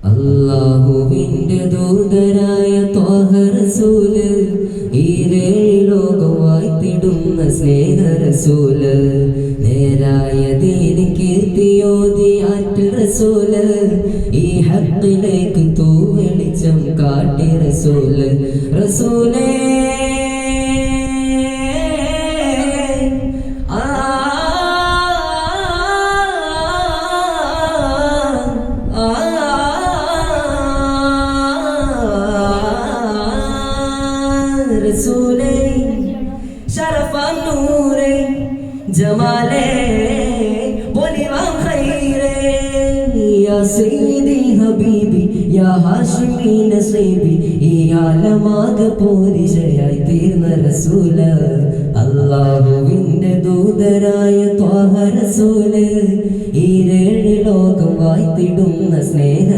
അല്ലാഹുവിന്റെ ദൂതരായ ത്വാഹ റസൂല്, ഈരേഴ് ലോകം വാഴ്ത്തിടുന്ന സ്നേഹ റസൂല്, നേരായ ദീന് കീർത്തിയോതി ആറ്റ് റസൂല്, ഈ ഹഖിലേക്ക് തൂവെളിച്ചം കാട്ടി റസൂല്. റസൂലേ रसूले शरफा नूरे जमाले बोलिवा खैरे या सैदी हबीबी या हाशिमी नसीबी ഈ ആലമാകെ പോരിശയായി തീർന്ന റസൂല. അല്ലാഹുവിന്റെ ദൂതരായ ത്വാഹ റസൂല്, ഈ ഏഴ് ലോകം വാഴ്ത്തിടുന്ന സ്നേഹ